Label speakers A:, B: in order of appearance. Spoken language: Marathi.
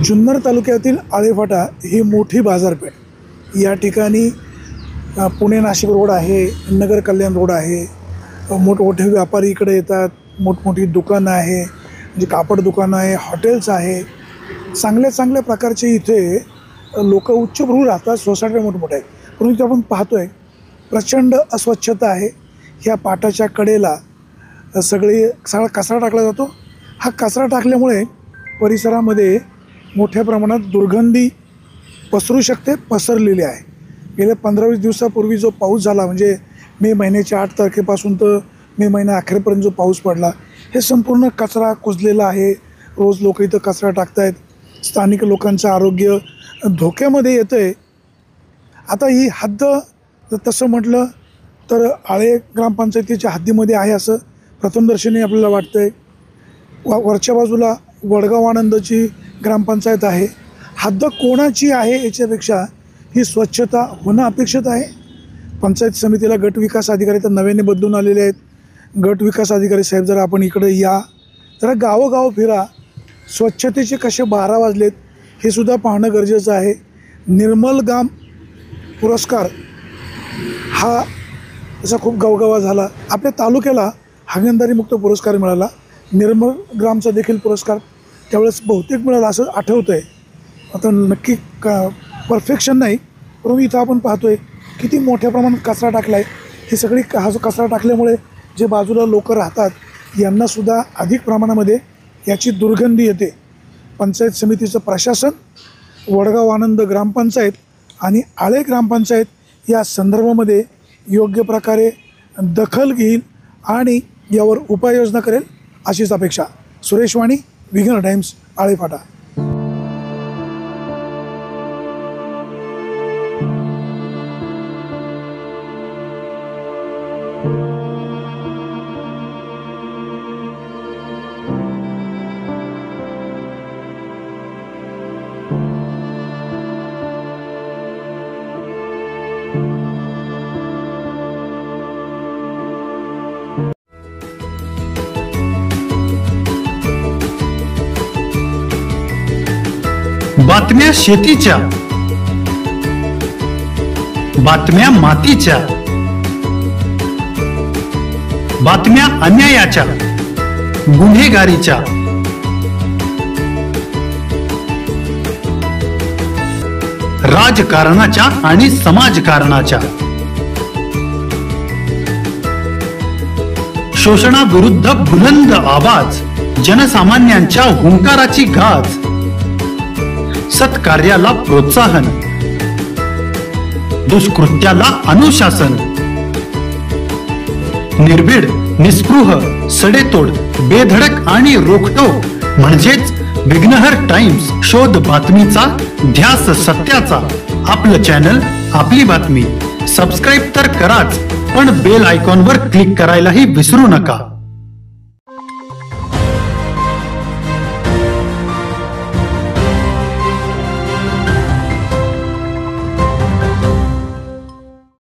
A: जुन्नर तालुक्यातील आळेफाटा ही मोठी बाजारपेठ। या ठिकाणी पुणे नाशिक रोड आहे, नगर कल्याण रोड आहे, मोठमोठे व्यापारी इकडे येतात, मोठमोठी दुकानं आहे, म्हणजे कापड दुकानं आहे, हॉटेल्स आहे, चांगल्या प्रकारचे इथे लोक उच्चभ्रू राहतात, सोसायट्या मोठमोठ्या आहेत। परंतु आपण पाहतोय प्रचंड अस्वच्छता आहे। ह्या पाटाच्या कडेला सगळा कचरा टाकला जातो। हा कचरा टाकल्यामुळे परिसरामध्ये मोठ्या प्रमाणात दुर्गंधी पसरू शकते, पसरलेली आहे। गेल्या 15-20 दिवसापूर्वी जो पाऊस झाला, म्हणजे मे महिन्याच्या 8 तारखेपासून तर मे महिना अखेरपर्यंत जो पाऊस पडला, हे संपूर्ण कचरा कुजलेला आहे। रोज लोक इथं कचरा टाकतायत, स्थानिक लोकांचं आरोग्य धोक्यामध्ये येतं आहे। आता ही हद्द तसं म्हटलं तर आळे ग्रामपंचायतीच्या हद्दीमध्ये आहे असं प्रथमदर्शनी आपल्याला वाटतं आहे। वरच्या बाजूला वडगाव आनंदची ग्रामपंचायत आहे। हद्द कोणाची आहे याच्यापेक्षा ही स्वच्छता होणं अपेक्षित आहे। पंचायत समितीला गट विकास अधिकारी तर नव्याने बदलून आलेले आहेत। गट विकास अधिकारी साहेब, जरा आपण इकडे या, जरा गावोगाव फिरा, स्वच्छतेचे कसे 12 वाजलेत हे सुद्धा पाहणं गरजेचं आहे। निर्मल गाम पुरस्कार हा असा खूप गवगवा झाला। आपल्या तालुक्याला हागणदारी मुक्त पुरस्कार मिळाला, निर्मल ग्रामचा देखील पुरस्कार त्यावेळेस बहुतेक मिळाला असं आठवतं आहे। आता नक्की परफेक्शन नाही, परंतु इथं आपण पाहतो आहे किती मोठ्या प्रमाणात कचरा टाकला आहे। ही सगळी कचरा टाकल्यामुळे जे बाजूला लोक राहतात यांनासुद्धा अधिक प्रमाणामध्ये याची दुर्गंधी येते। पंचायत समितीचं प्रशासन, वडगाव आनंद ग्रामपंचायत आणि आळे ग्रामपंचायत या संदर्भामध्ये योग्य प्रकारे दखल घेईल आणि यावर उपाययोजना करेल अशीच अपेक्षा। सुरेश वाणी, विघ्न टाइम्स, आळेफाटा।
B: बातम्या शेतीच्या, बातम्या मातीच्या, बातम्या अन्यायाच्या, गुन्हेगारीच्या, राजकारणाच्या आणि समाजकारणाच्या, शोषणाविरुद्ध बुलंद आवाज, जनसामान्यांच्या हुंकाराची गाज, सत्कार्याला प्रोत्साहन, दुष्कृत्याला अनुशासन, निर्भीड, निस्पृह, सडेतोड, बेधडक आणि रोखटोक म्हणजेच विघ्नहर टाइम्स। शोध बातमीचा, ध्यास सत्याचा। आपलं चॅनल, आपली बातमी। सबस्क्राईब तर कराच, पण बेल आयकॉनवर क्लिक करायलाही विसरू नका।